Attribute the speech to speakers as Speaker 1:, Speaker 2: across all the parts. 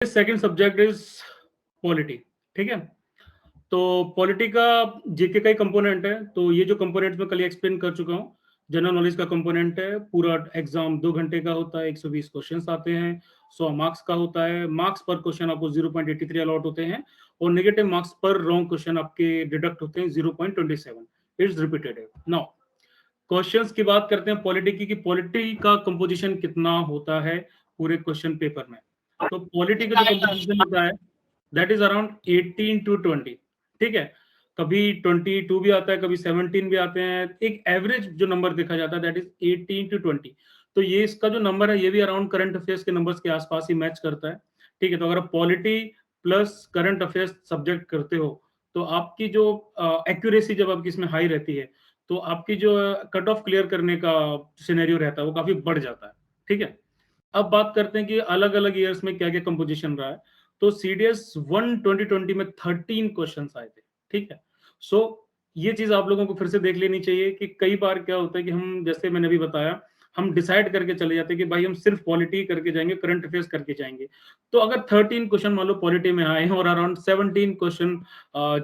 Speaker 1: Second subject is polity. ठीक है, तो पॉलिटी का जीके का ही कंपोनेंट है। तो ये जो कंपोनेंट मैं कल एक्सप्लेन कर चुका हूँ, जनरल नॉलेज का कंपोनेंट है। पूरा एग्जाम 2 घंटे का होता है, 120 क्वेश्चंस आते हैं, 100 मार्क्स का होता है। मार्क्स पर क्वेश्चन आपको 0.83 अलॉट होते हैं और नेगेटिव मार्क्स पर रॉन्ग क्वेश्चन आपके डिडक्ट होते हैं 0.27। It's repeated. नाउ क्वेश्चंस की बात करते हैं पॉलिटी की, कि पॉलिटी का कंपोजिशन कितना होता है पूरे क्वेश्चन पेपर में। तो पॉलिटी का जो कंपोजिशन होता है दैट इज अराउंड 18 to 20। ठीक है, कभी 22 भी आता है, कभी 17 भी आते हैं। एक एवरेज जो नंबर देखा जाता है दैट इज 18 to 20। तो ये इसका जो नंबर है ये भी अराउंड करंट अफेयर्स के नंबर्स के आसपास ही मैच करता है। ठीक है, तो अगर polity plus current affairs subject करते हो तो आपकी जो एक्यूरेसी जब आपकी इसमें हाई रहती है तो आपकी जो कट ऑफ क्लियर करने का सिनेरियो रहता है वो काफी बढ़ जाता है। ठीक है, अब बात करते हैं कि अलग अलग ईयर्स में क्या क्या कंपोजिशन रहा है। तो सीडीएस 1 2020 में 13 क्वेश्चंस आए थे। ठीक है, सो ये चीज आप लोगों को फिर से देख लेनी चाहिए कि कई बार क्या होता है कि हम, जैसे मैंने अभी बताया, हम डिसाइड करके चले जाते हैं कि भाई हम सिर्फ पॉलिटी करके जाएंगे, करंट अफेयर्स करके जाएंगे। तो अगर 13 क्वेश्चन मान लो पॉलिटी में आए हैं और अराउंड 17 क्वेश्चन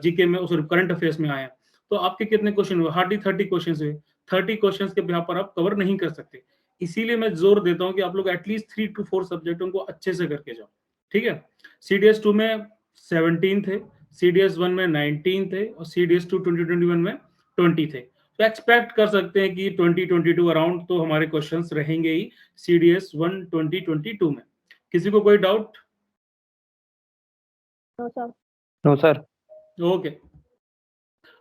Speaker 1: जीके में, सॉरी करंट अफेयर्स में आए हैं, तो आपके कितने क्वेश्चन हुए? हार्डली 30 क्वेश्चन हुए। 30 क्वेश्चन के बिहाफ पर आप कवर नहीं कर सकते। इसीलिए मैं जोर देता हूं कि आप लोग एटलीस्ट 3 to 4 सब्जेक्टों को अच्छे से करके जाओ। ठीक है, सीडीएस 2 में 17 थे, सीडीएस 1 में 19 थे और सीडीएस 2 2021 में 20 थे। तो एक्सपेक्ट कर सकते हैं कि 2022 अराउंड तो हमारे क्वेश्चंस रहेंगे ही सीडीएस 1 2022 में। किसी को कोई डाउट?
Speaker 2: No sir.
Speaker 1: ओके,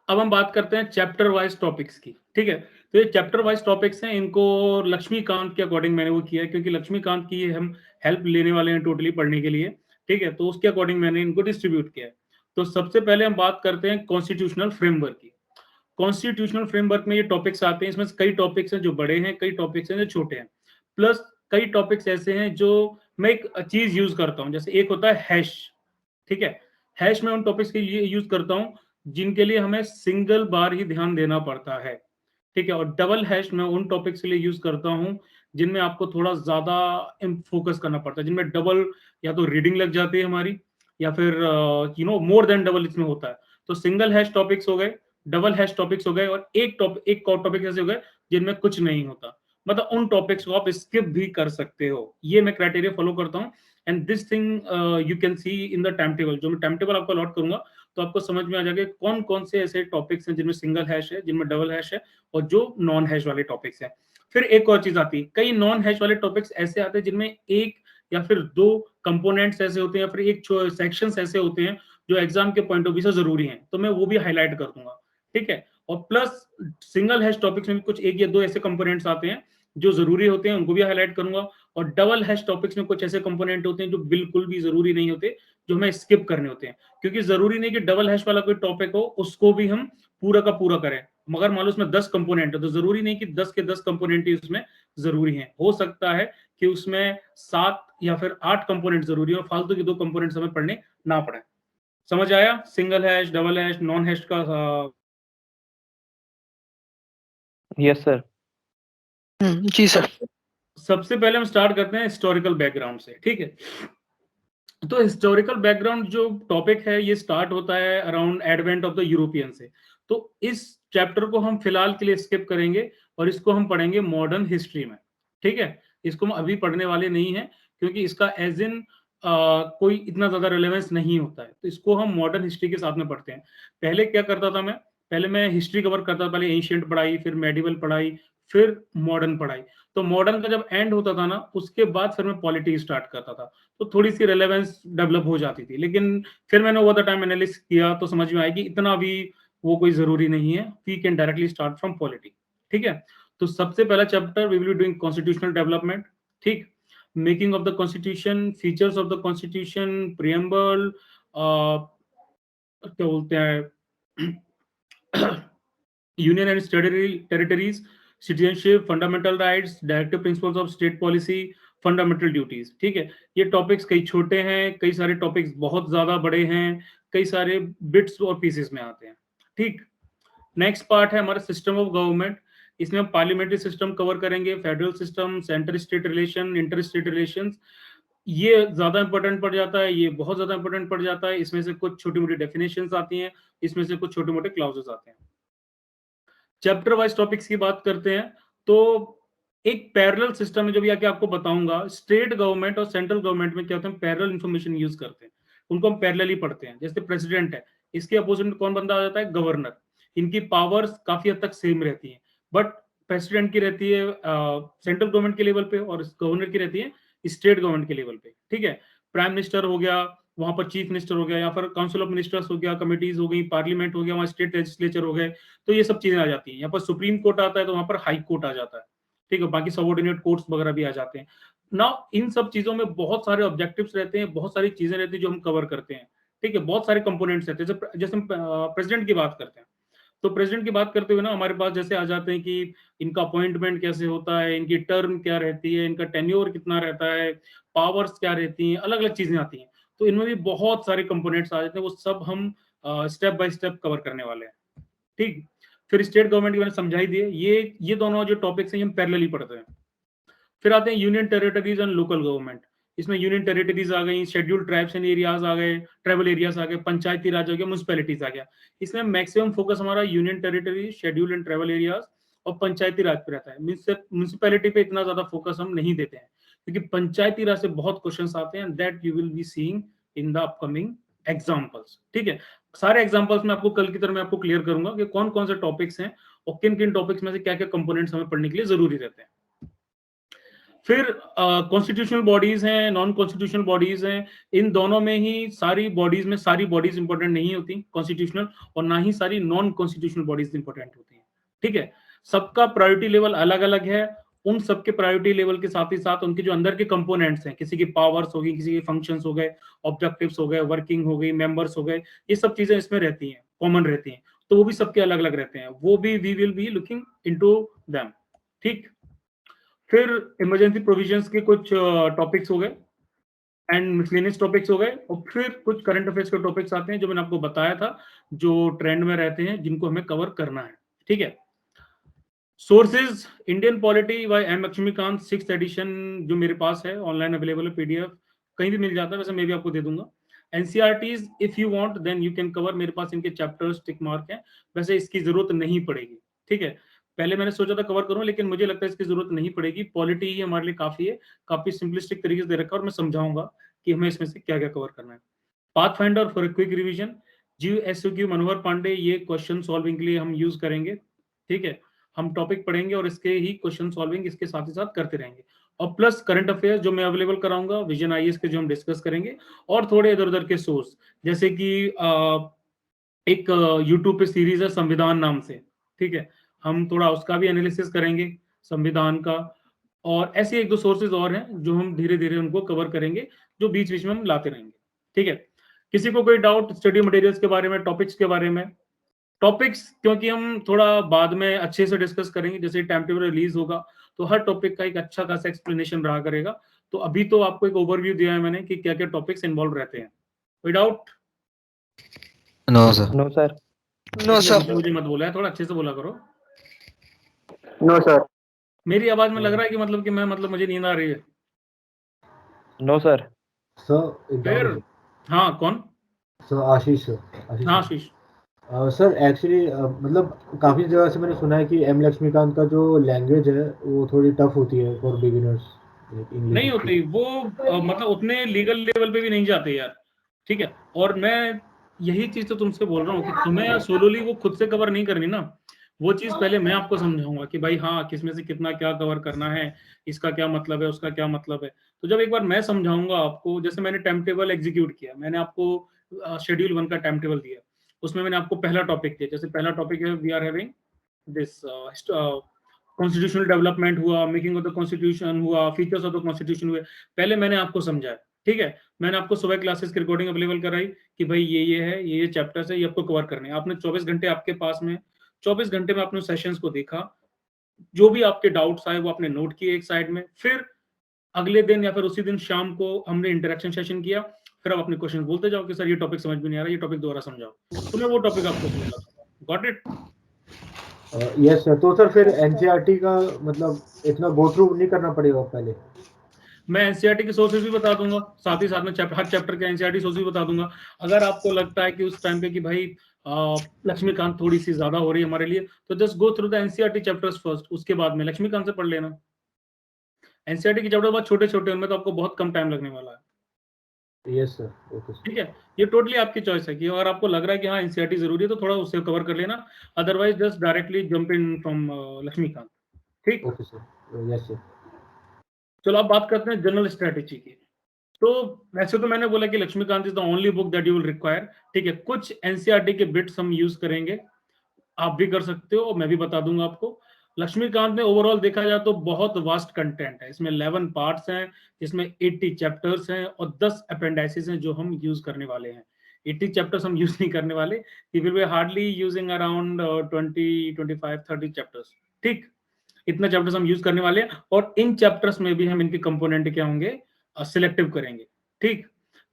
Speaker 1: अब हम बात करते हैं चैप्टर वाइज टॉपिक्स की। ठीक है, तो ये चैप्टर वाइज टॉपिक्स हैं, इनको लक्ष्मीकांत के अकॉर्डिंग मैंने वो किया है, क्योंकि लक्ष्मीकांत की हम हेल्प लेने वाले हैं टोटली पढ़ने के लिए। ठीक है, तो उसके अकॉर्डिंग मैंने इनको डिस्ट्रीब्यूट किया है। तो सबसे पहले हम बात करते हैं कॉन्स्टिट्यूशनल फ्रेमवर्क की। कॉन्स्टिट्यूशनल फ्रेमवर्क में ये टॉपिक्स आते हैं, इसमें कई टॉपिक्स हैं जो बड़े हैं, कई टॉपिक्स हैं जो छोटे हैं, प्लस कई टॉपिक्स ऐसे हैं जो मैं एक चीज यूज करता हूँ। जैसे एक होता है हैश। ठीक है, हैश में उन टॉपिक्स के लिए यूज करता हूं जिनके लिए हमें सिंगल बार ही ध्यान देना पड़ता है। ठीक है, और डबल हैश में उन टॉपिक्स के लिए यूज करता हूं जिनमें आपको थोड़ा ज्यादा फोकस करना पड़ता है, जिनमें डबल या तो रीडिंग लग जाती है हमारी, या फिर मोर देन डबल इसमें होता है। तो सिंगल हैश टॉपिक्स हो गए, डबल हैश टॉपिक्स हो गए, और एक टॉपिक ऐसे हो गए जिनमें कुछ नहीं होता। मतलब उन टॉपिक्स को आप स्किप भी कर सकते हो। ये मैं क्राइटेरिया फॉलो करता हूँ। And this thing you can see in the time table. जो मैं टाइम टेबल आपको अलॉट करूंगा तो आपको समझ में आ जाएगा कौन कौन से ऐसे टॉपिक्स हैं जिनमें सिंगल हैश है, जिनमें डबल हैश है, और जो नॉन हैश वाले टॉपिक्स हैं। फिर एक और चीज आती है, कई नॉन हैश वाले टॉपिक्स ऐसे आते हैं जिनमें एक या फिर दो कंपोनेंट्स ऐसे होते हैं, या फिर एक सेक्शंस ऐसे होते हैं जो एग्जाम के पॉइंट ऑफ व्यू से जरूरी हैं, तो मैं वो भी हाईलाइट कर दूंगा। ठीक है, और प्लस सिंगल हैश टॉपिक्स में भी कुछ एक या दो ऐसे कंपोनेंट्स आते हैं जो जरूरी होते हैं, उनको भी हाईलाइट करूंगा। और डबल हैश टॉपिक्स में कुछ ऐसे कंपोनेंट होते हैं जो बिल्कुल भी जरूरी नहीं होते, जो हमें स्किप करने होते हैं। क्योंकि जरूरी नहीं कि डबल हैश वाला कोई टॉपिक हो उसको भी हम पूरा का पूरा करें। मगर मान लो उसमें 10 कंपोनेंट है तो जरूरी नहीं कि 10 के 10 कंपोनेंट ही उसमें जरूरी हैं। हो सकता है कि उसमें 7 या फिर 8 कंपोनेंट जरूरी हो, फालतू के 2 कंपोनेंट्स हमें पढ़ने ना पड़े। समझ आया single hash, double hash, non hash का?
Speaker 2: Yes sir.
Speaker 3: जी सर।
Speaker 1: सबसे पहले हम स्टार्ट करते हैं हिस्टोरिकल बैकग्राउंड से। ठीक है, तो हिस्टोरिकल बैकग्राउंड जो टॉपिक है ये स्टार्ट होता है around advent of the European से। तो इस चैप्टर को हम फिलहाल के लिए स्किप करेंगे और इसको हम पढ़ेंगे मॉडर्न हिस्ट्री में। ठीक है, इसको हम अभी पढ़ने वाले नहीं है क्योंकि इसका एज इन कोई इतना ज्यादा रिलेवेंस नहीं होता है, तो इसको हम मॉडर्न हिस्ट्री के साथ में पढ़ते हैं। पहले क्या करता था मैं, पहले मैं हिस्ट्री कवर करता था, पहले एंशिएंट पढ़ाई, फिर मेडिवल पढ़ाई, फिर मॉडर्न पढ़ाई। तो मॉडर्न का जब एंड होता था ना उसके बाद फिर मैं पॉलिटी स्टार्ट करता था, तो थोड़ी सी रेलेवेंस डेवलप हो जाती थी। लेकिन फिर मैंने ओवर द टाइम एनालिसिस किया तो समझ में आया कि इतना भी वो कोई जरूरी नहीं है, we can directly start from polity. ठीक है, तो सबसे पहला chapter we will be doing constitutional development. ठीक, making of the constitution, features of the constitution, preamble, क्या बोलते हैं, union and territories, citizenship, fundamental rights, directive principles of state policy, fundamental duties. ठीक है, ये टॉपिक्स कई छोटे हैं, कई सारे टॉपिक्स बहुत ज्यादा बड़े हैं, कई सारे बिट्स और पीसेस में आते हैं। ठीक, नेक्स्ट पार्ट है हमारा सिस्टम ऑफ गवर्नमेंट। इसमें हम पार्लियामेंट्री सिस्टम कवर करेंगे, federal system, centre state relation, inter state relation, ये ज्यादा इंपॉर्टेंट पड़ जाता है, ये बहुत ज्यादा इंपॉर्टेंट पड़ जाता है। इसमें से कुछ छोटी मोटी डेफिनेशंस आती हैं, इसमें से कुछ छोटे मोटे क्लाउजेस आते हैं। चैप्टर वाइज टॉपिक्स की बात करते हैं तो एक पैरेलल सिस्टम है, जो भी आके आपको बताऊंगा। स्टेट गवर्नमेंट और सेंट्रल गवर्नमेंट में क्या होता है, पैरेलल इंफॉर्मेशन यूज करते हैं, उनको हम पैरेलली पढ़ते हैं। जैसे प्रेसिडेंट है, इसके अपोजिट में कौन बंदा आ जाता है, गवर्नर। इनकी पावर्स काफी हद तक सेम रहती हैं, बट प्रेसिडेंट की रहती है सेंट्रल गवर्नमेंट के लेवल पे और गवर्नर की रहती है स्टेट गवर्नमेंट के लेवल पे। ठीक है, प्राइम मिनिस्टर हो गया, वहां पर चीफ मिनिस्टर हो गया, या फिर काउंसिल ऑफ मिनिस्टर्स हो गया, कमिटीज हो गई, पार्लियामेंट हो गया, वहां स्टेट लेजिस्लेचर हो गए। तो ये सब चीजें आ जाती हैं। यहाँ पर सुप्रीम कोर्ट आता है तो वहां पर हाई कोर्ट आ जाता है। ठीक है, बाकी सबऑर्डिनेट कोर्ट्स वगैरह भी आ जाते हैं ना। इन सब चीजों में बहुत सारे ऑब्जेक्टिव्स रहते हैं, बहुत सारी चीजें रहती हैं जो हम कवर करते हैं। ठीक है, बहुत सारे कंपोनेंट्स रहते हैं। जैसे हम प्रेसिडेंट की बात करते हैं, तो प्रेसिडेंट की बात करते हुए ना हमारे पास जैसे आ जाते हैं कि इनका अपॉइंटमेंट कैसे होता है, इनकी टर्म क्या रहती है, इनका टेन्योर कितना रहता है, पावर्स क्या रहती हैं, अलग अलग चीजें आती हैं। तो इनमें भी बहुत सारे कंपोनेंट्स आ जाते हैं, वो सब हम स्टेप बाय स्टेप कवर करने वाले हैं। ठीक, फिर स्टेट गवर्नमेंट के मैंने समझाई दिए। ये दोनों जो टॉपिक्स हैं हम पैरेलली पढ़ते हैं। फिर आते हैं union territories and local government. इसमें यूनियन टेरिटरीज आ गई, शेड्यूल्ड ट्राइब्स एंड एरियाज आ गए, ट्राइबल एरियाज आ गए, पंचायती राज आ गया, म्यूनिसिपैलिटीज आ गया। इसमें मैक्सिमम फोकस हमारा union territory, scheduled and tribal areas और पंचायती राज पे रहता है। म्यूनिसिपैलिटी पे इतना ज्यादा फोकस हम नहीं देते हैं, क्योंकि पंचायती राज से बहुत क्वेश्चंस आते हैं, that you will be seeing in the upcoming examples. ठीक है, सारे एग्जाम्पल्स में आपको कल की तरह मैं आपको क्लियर करूंगा कि कौन कौन से टॉपिक्स हैं और किन किन टॉपिक्स में से क्या क्या कंपोनेंट्स हमें पढ़ने के लिए जरूरी रहते हैं। फिर कॉन्स्टिट्यूशनल बॉडीज हैं, नॉन कॉन्स्टिट्यूशनल बॉडीज हैं। इन दोनों में ही सारी बॉडीज में सारी बॉडीज इंपॉर्टेंट नहीं होती कॉन्स्टिट्यूशनल, और ना ही सारी नॉन कॉन्स्टिट्यूशनल बॉडीज इंपॉर्टेंट होती हैं। ठीक है, सबका प्रायोरिटी लेवल अलग अलग है। उन सबके प्रायोरिटी लेवल के साथ ही साथ उनके जो अंदर के कंपोनेंट्स हैं, किसी की पावर्स होगी, किसी के फंक्शंस हो गए, ऑब्जेक्टिव्स हो गए, वर्किंग हो गई, मेंबर्स हो गए, ये सब चीजें इसमें रहती हैं, कॉमन रहती हैं। तो वो भी सबके अलग अलग रहते हैं, वो भी we will be looking into them. ठीक, फिर इमरजेंसी प्रोविजंस के कुछ टॉपिक्स हो गए एंड मिसलेनियस टॉपिक्स हो गए, और फिर कुछ करंट अफेयर्स के टॉपिक्स आते हैं जो मैंने आपको बताया था, जो ट्रेंड में रहते हैं, जिनको हमें कवर करना है। ठीक है, sources Indian polity by M Laxmikanth, 6th edition जो मेरे पास है, ऑनलाइन अवेलेबल है, पीडीएफ कहीं भी मिल जाता है, वैसे मैं भी आपको दे दूंगा। NCERTs if you want then you can cover, मेरे पास इनके चैप्टर्स टिक मार्क है, वैसे इसकी जरूरत नहीं पड़ेगी। ठीक है, पहले मैंने सोचा था कवर करूं, लेकिन मुझे लगता है इसकी जरूरत नहीं पड़ेगी। पॉलिटी ही हमारे लिए काफी है, काफी सिंपलिस्टिक तरीके से दे रखा है, और मैं समझाऊंगा कि हमें इसमें से क्या क्या कवर करना है। Path finder for quick revision, GSQ मनोहर पांडे, ये क्वेश्चन सॉल्विंग के लिए हम यूज करेंगे। ठीक है, हम टॉपिक पढ़ेंगे और इसके ही क्वेश्चन सॉल्विंग इसके साथ ही साथ करते रहेंगे। और प्लस करंट अफेयर्स जो मैं अवेलेबल कराऊंगा, विजन IAS के जो हम डिस्कस करेंगे, और थोड़े इधर उधर के सोर्स, जैसे कि एक यूट्यूब पे सीरीज है संविधान नाम से। ठीक है, हम थोड़ा उसका भी एनालिसिस करेंगे, संविधान का। और ऐसे एक दो सोर्सेज और हैं जो हम धीरे धीरे उनको कवर करेंगे, जो बीच बीच में हम लाते रहेंगे। ठीक है, किसी को कोई डाउट स्टडी मटेरियल्स के बारे में, टॉपिक्स के बारे में? टॉपिक्स क्योंकि हम थोड़ा बाद में अच्छे से डिस्कस करेंगे, जैसे टाइम टेबल रिलीज होगा तो हर टॉपिक का एक अच्छा खासा एक्सप्लेनेशन रहा करेगा। तो अभी तो आपको एक ओवरव्यू दिया है मैंने कि क्या क्या टॉपिक्स इन्वॉल्व रहते हैं। कोई doubt?
Speaker 4: No sir.
Speaker 2: No sir.
Speaker 3: No sir.
Speaker 1: मुझे मत बोला है, थोड़ा अच्छे से बोला करो।
Speaker 2: No sir.
Speaker 1: मेरी आवाज में लग रहा है कि मतलब कि मैं मुझे नींद आ रही है।
Speaker 2: No sir.
Speaker 5: सर
Speaker 1: फिर हाँ, कौन?
Speaker 5: सर आशीष सर।
Speaker 1: हाँ आशीष।
Speaker 5: सर एक्चुअली मतलब काफ़ी जगह से मैंने सुना है कि एम लक्ष्मीकांत का जो लैंग्वेज है वो थोड़ी टफ होती है फॉर बिगिनर्स,
Speaker 1: नहीं होती वो, मतलब उतने लीगल लेवल पे भी नहीं जाते यार। ठीक है, और मैं यही चीज तो तुमसे बोल रहा हूँ कि तुम्हें सोलोली वो खुद से कवर नहीं करनी ना। वो चीज पहले मैं आपको समझाऊंगा कि भाई हाँ, किसमें से कितना क्या कवर करना है, इसका क्या मतलब है, उसका क्या मतलब है। तो जब एक बार मैं समझाऊंगा आपको, जैसे मैंने टाइम टेबल एग्जीक्यूट किया, मैंने आपको शेड्यूल 1 का टाइम टेबल दिया, उसमें मैंने आपको पहला टॉपिक दिया। जैसे पहला टॉपिक है we are having this constitutional development हुआ, मेकिंग ऑफ द कॉन्स्टिट्यूशन हुआ, फीचर्स ऑफ द कॉन्स्टिट्यूशन हुए, पहले मैंने आपको समझाया। ठीक है, मैंने आपको सुबह क्लासेस की रिकॉर्डिंग अवेलेबल कराई कि भाई ये है, ये चैप्टर्स है, ये आपको कवर करने हैं। आपने 24 घंटे आपके पास में, 24 घंटे में आपने सेशंस को देखा, जो भी आपके डाउट्स आए वो आपने नोट किए एक साइड में। फिर अगले दिन या फिर उसी दिन शाम को हमने इंटरेक्शन सेशन किया, फिर आप अपने क्वेश्चन बोलते जाओ कि सर ये टॉपिक समझ में नहीं आ रहा, ये टॉपिक दोबारा समझाओ, तो मैं वो टॉपिक आपको समझाता। Got it?
Speaker 5: Yes sir. तो सर फिर एनसीईआरटी का मतलब इतना गो थ्रू नहीं करना पड़ेगा पहले?
Speaker 1: मैं एनसीईआरटी के सोर्सेज भी बता दूंगा, साथ ही साथ में हर चैप्टर के एनसीईआरटी सोर्स भी बता दूंगा। अगर आपको लगता है कि उस टाइम पे कि भाई लक्ष्मीकांत थोड़ी सी ज्यादा हो रही है हमारे लिए, तो just go through the NCERT chapters first, उसके बाद में लक्ष्मीकांत से पढ़ लेना। एनसीईआरटी के चैप्टर बहुत छोटे छोटे, उनमें तो आपको बहुत कम टाइम लगने वाला है।
Speaker 5: Yes sir, okay sir.
Speaker 1: ठीक है, ये टोटली आपकी चॉइस है कि अगर आपको लग रहा है कि हाँ एनसीईआरटी जरूरी है तो थोड़ा उससे कवर कर लेना, otherwise just directly jump in from Laxmikanth. ठीक,
Speaker 5: ओके सर, यस सर।
Speaker 1: चलो अब बात करते हैं जनरल स्ट्रेटेजी की। तो वैसे तो मैंने बोला कि Laxmikanth is the only book that you will require. ठीक है, कुछ एनसीईआरटी के बिट्स हम यूज करेंगे, आप भी कर सकते हो, मैं भी बता दूंगा आपको। लक्ष्मीकांत में ओवरऑल देखा जाए तो बहुत वास्ट कंटेंट है, इसमें 11 पार्ट्स हैं, इसमें 80 चैप्टर्स हैं और 10 अपेंडाइसिस हैं जो हम यूज करने वाले हैं। 80 चैप्टर्स हम यूज नहीं करने वाले, we will be hardly using around 20, 25, 30 chapters. ठीक, इतना चैप्टर्स हम यूज करने वाले हैं, और इन चैप्टर्स में भी हम इनके कंपोनेंट क्या होंगे, सिलेक्टिव करेंगे। ठीक,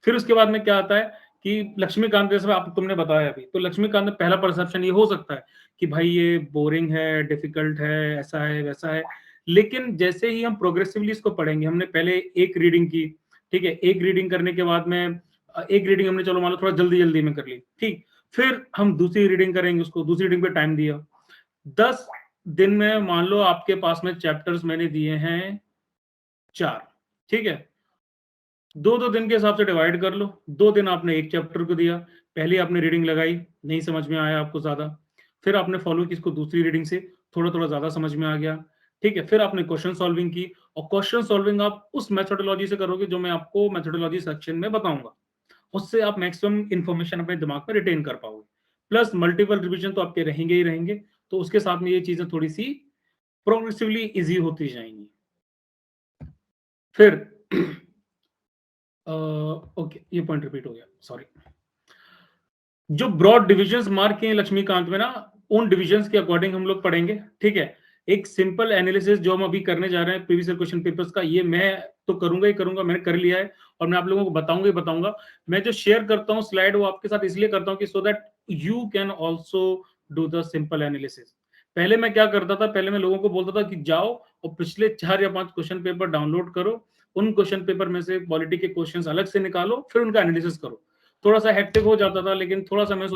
Speaker 1: फिर उसके बाद में क्या आता है कि लक्ष्मीकांत जैसे आप तुमने बताया अभी, तो लक्ष्मीकांत में पहला परसेप्शन ये हो सकता है कि भाई ये बोरिंग है, डिफिकल्ट है, ऐसा है वैसा है। लेकिन जैसे ही हम प्रोग्रेसिवली इसको पढ़ेंगे, हमने पहले एक रीडिंग की, ठीक है, एक रीडिंग करने के बाद में एक रीडिंग हमने चलो मान लो थोड़ा जल्दी जल्दी में कर ली, ठीक, फिर हम दूसरी रीडिंग करेंगे, उसको दूसरी रीडिंग पे टाइम दिया, 10 दिन में मान लो आपके पास में चैप्टर्स मैंने दिए हैं 4, ठीक है, 2-2 दिन के हिसाब से डिवाइड कर लो। 2 दिन आपने एक चैप्टर को दिया, पहले आपने रीडिंग लगाई, नहीं समझ में आया आपको ज्यादा, फिर आपने फॉलो की इसको दूसरी रीडिंग से, थोड़ा थोड़ा ज्यादा समझ में आ गया, ठीक है, फिर आपने क्वेश्चन सॉल्विंग की, और क्वेश्चन सॉल्विंग आप उस मेथोडोलॉजी से करोगे जो मैं आपको मेथोडोलॉजी सेक्शन में बताऊंगा, उससे आप मैक्सिमम इंफॉर्मेशन अपने दिमाग में रिटेन कर पाओगे। प्लस मल्टीपल रिविजन तो आपके रहेंगे ही रहेंगे, तो उसके साथ में ये चीजें थोड़ी सी प्रोग्रेसिवली इजी होती जाएंगी। फिर ओके, ये पॉइंट रिपीट हो गया, सॉरी। जो ब्रॉड डिविजन्स मार्क किए लक्ष्मीकांत में ना, उन डिविजन्स के अकॉर्डिंग हम लोग पढ़ेंगे। ठीक है, एक सिंपल एनालिसिस जो हम अभी करने जा रहे हैं प्रीवियस ईयर क्वेश्चन पेपर्स का, ये मैं तो करूंगा ही करूंगा, मैंने कर लिया है और मैं आप लोगों को बताऊंगा ही बताऊंगा। मैं जो शेयर करता हूँ स्लाइड, वो आपके साथ इसलिए करता हूँ कि so that you can also do the simple analysis. पहले मैं क्या करता था, पहले मैं लोगों को बोलता था कि जाओ और पिछले 4 या 5 क्वेश्चन पेपर डाउनलोड करो, उन क्वेश्चन पेपर में से पॉलिटी के क्वेश्चंस अलग से निकालो, फिर उनका एनालिसिस करो। थोड़ा सा हेक्टिक हो जाता था, लेकिन थोड़ा सा मैं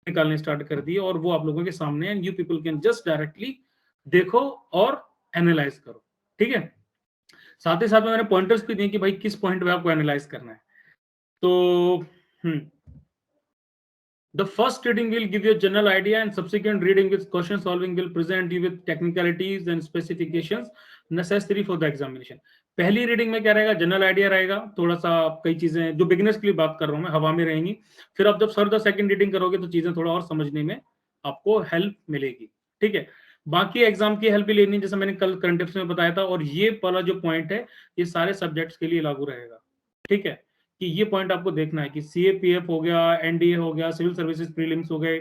Speaker 1: निकालने स्टार्ट कर दिए, और वो आप लोगों के सामने, and you people can just directly देखो और एनालाइज करो। ठीक है, साथ ही साथ में मैंने पॉइंटर्स भी दिए कि भाई किस पॉइंट पे आपको एनालाइज करना है। तो the first reading will give you a general idea, and subsequent reading with question solving will present you with technicalities and specifications necessary for the examination. पहली रीडिंग में क्या रहेगा, जनरल आइडिया रहेगा, थोड़ा सा कई चीजें जो बिगिनर्स के लिए बात कर रहा हूं मैं, हवा में रहेंगी। फिर आप जब फर्दर सेकंड रीडिंग करोगे तो चीजें थोड़ा और समझने में आपको हेल्प मिलेगी। ठीक है, बाकी एग्जाम की हेल्प भी लेनी, जैसे मैंने कल करंट अफेयर्स में बताया था, और ये वाला जो पॉइंट है ये सारे सब्जेक्ट्स के लिए लागू रहेगा। ठीक है, कि ये पॉइंट आपको देखना है कि सीएपीएफ हो गया, एनडीए हो गया, सिविल सर्विसेज प्रीलिम्स हो गए,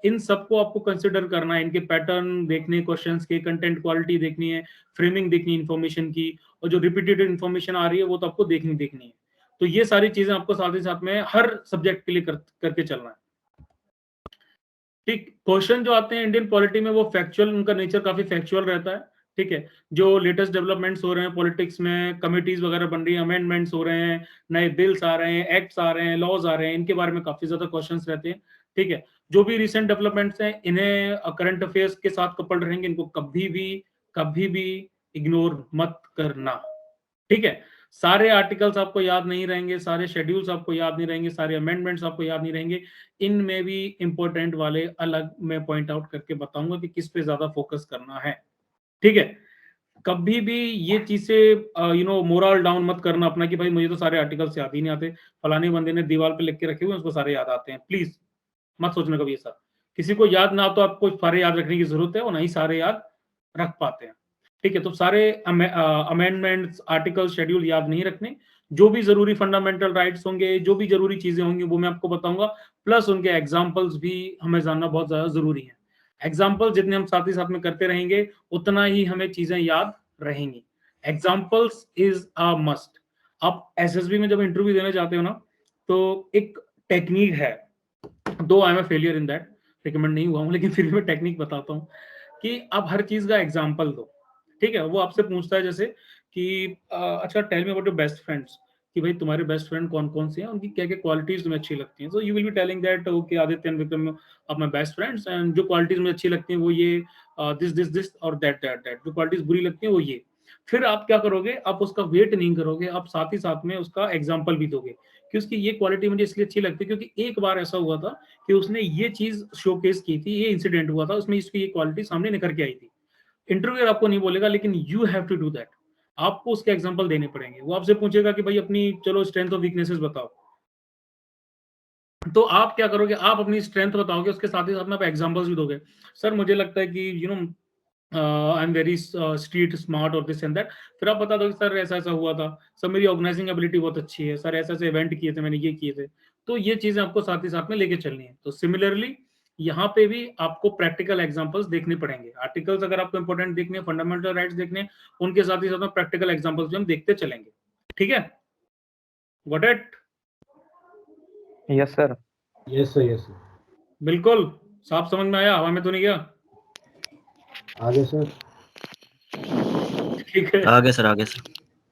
Speaker 1: इन सबको आपको कंसिडर करना है, इनके पैटर्न देखने, क्वेश्चंस के कंटेंट क्वालिटी देखनी है, फ्रेमिंग देखनी है इन्फॉर्मेशन की, और जो रिपीटेड इन्फॉर्मेशन आ रही है वो तो आपको देखनी है। तो ये सारी चीजें आपको साथ ही साथ में हर सब्जेक्ट के लिए करके चलना है। ठीक, क्वेश्चन जो आते हैं इंडियन पॉलिटी में वो फैक्चुअल, उनका नेचर काफी फैक्चुअल रहता है। ठीक है, जो लेटेस्ट डेवलपमेंट्स हो रहे हैं पॉलिटिक्स में, कमिटीज वगैरह बन रही है, अमेंडमेंट्स हो रहे हैं, नए बिल्स आ रहे हैं, एक्ट्स आ रहे हैं, लॉज आ रहे हैं, इनके बारे में काफी ज्यादा क्वेश्चंस रहते हैं। ठीक है, जो भी रिसेंट डेवलपमेंट्स हैं इन्हें करंट अफेयर्स के साथ कपल्ड रहेंगे, इनको कभी भी इग्नोर मत करना। ठीक है, सारे आर्टिकल्स आपको याद नहीं रहेंगे, सारे शेड्यूल्स आपको याद नहीं रहेंगे, सारे अमेंडमेंट्स आपको याद नहीं रहेंगे, इनमें भी इंपॉर्टेंट वाले अलग मैं पॉइंट आउट करके बताऊंगा कि किस पे ज्यादा फोकस करना है। ठीक है, कभी भी ये चीज से मोरल डाउन मत करना अपना कि भाई मुझे तो सारे आर्टिकल्स याद ही नहीं आते, फलाने बंदे ने दीवार पे लिख के रखे हुए उसको सारे याद आते हैं। प्लीज मत सोचना कभी ऐसा, किसी को याद ना हो तो आपको सारे याद रखने की जरूरत है, और नहीं सारे याद रख पाते हैं। ठीक है, तो सारे अमेंडमेंट्स, आर्टिकल, शेड्यूल याद नहीं रखने, जो भी जरूरी फंडामेंटल राइट्स होंगे, जो भी जरूरी चीजें होंगी वो मैं आपको बताऊंगा, प्लस उनके एग्जाम्पल्स भी हमें जानना बहुत ज्यादा जरूरी है। एग्जाम्पल जितने हम साथ ही साथ में करते रहेंगे उतना ही हमें चीजें याद रहेंगी। Examples is a must. आप एसएसबी में जब इंटरव्यू देने जाते हो ना, तो एक टेक्निक है, though I am a failure in that, recommend नहीं हुआ हूं, लेकिन फिर भी मैं टेक्निक बताता हूँ कि आप हर चीज का एग्जाम्पल दो, ठीक है। वो आपसे पूछता है जैसे कि अच्छा tell me about your best friends, कि भाई तुम्हारे बेस्ट फ्रेंड कौन कौन से हैं, उनकी क्या क्या क्वालिटीज तुम्हें अच्छी लगती हैं। So you will be telling that okay Aditya and Vikram are my best friends, and जो क्वालिटीज मुझे अच्छी लगती हैं वो ये दिस दिस दिस और दैट दैट दैट, जो क्वालिटीज बुरी लगती हैं वो ये। फिर आप क्या करोगे, आप उसका वेट नहीं करोगे, आप साथ ही साथ में उसका एग्जाम्पल भी दोगे कि उसकी ये क्वालिटी मुझे इसलिए अच्छी लगती है क्योंकि एक बार ऐसा हुआ था कि उसने ये चीज शोकेस की थी, ये इंसिडेंट हुआ था, उसमें इसकी ये क्वालिटी सामने निकल के आई थी। इंटरव्यूअर आपको नहीं बोलेगा, लेकिन you have to do that, आपको उसके एग्जांपल देने पड़ेंगे। वो आपसे पूछेगा कि भाई अपनी चलो स्ट्रेंथ और वीकनेसेस बताओ, तो आप क्या करोगे, आप अपनी स्ट्रेंथ बताओगे, उसके साथ ही साथ में आप एग्जांपल्स भी दोगे। सर मुझे लगता है कि you know I am very street smart और दिस एंड दैट। फिर आप बता दो कि सर ऐसा ऐसा हुआ था, सर मेरी ऑर्गेनाइजिंग एबिलिटी बहुत अच्छी है, सर ऐसे ऐसे इवेंट किए थे मैंने, ये किए थे। तो ये चीजें आपको साथ ही साथ में लेके चलनी है। तो सिमिलरली यहाँ पे भी आपको प्रैक्टिकल एग्जांपल्स देखने पड़ेंगे। आर्टिकल्स अगर आपको इंपॉर्टेंट देखने, फंडामेंटल राइट्स देखने, उनके साथ ही साथ में प्रैक्टिकल एग्जांपल्स भी हम देखते चलेंगे, ठीक है। Got it?
Speaker 2: Yes sir.
Speaker 5: Yes sir, yes sir.
Speaker 1: बिल्कुल साफ समझ में आया, हवा में तो नहीं गया?
Speaker 5: आगे सर।
Speaker 1: ठीक है,
Speaker 4: आगे सर, आगे सर।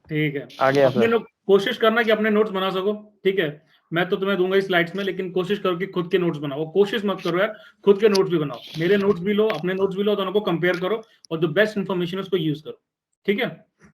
Speaker 1: ठीक है।
Speaker 2: आ गया
Speaker 1: अपने
Speaker 2: सर।
Speaker 1: कोशिश करना कि अपने नोट्स बना सको, ठीक है। मैं तो तुम्हें दूंगा इस स्लाइड्स में, लेकिन कोशिश करो कि खुद के नोट्स बनाओ। कोशिश मत करो यार, खुद के नोट्स भी बनाओ, मेरे नोट्स भी लो, अपने नोट्स भी लो, दोनों को कंपेयर करो और जो बेस्ट इंफॉर्मेशन है उसको यूज करो, ठीक है।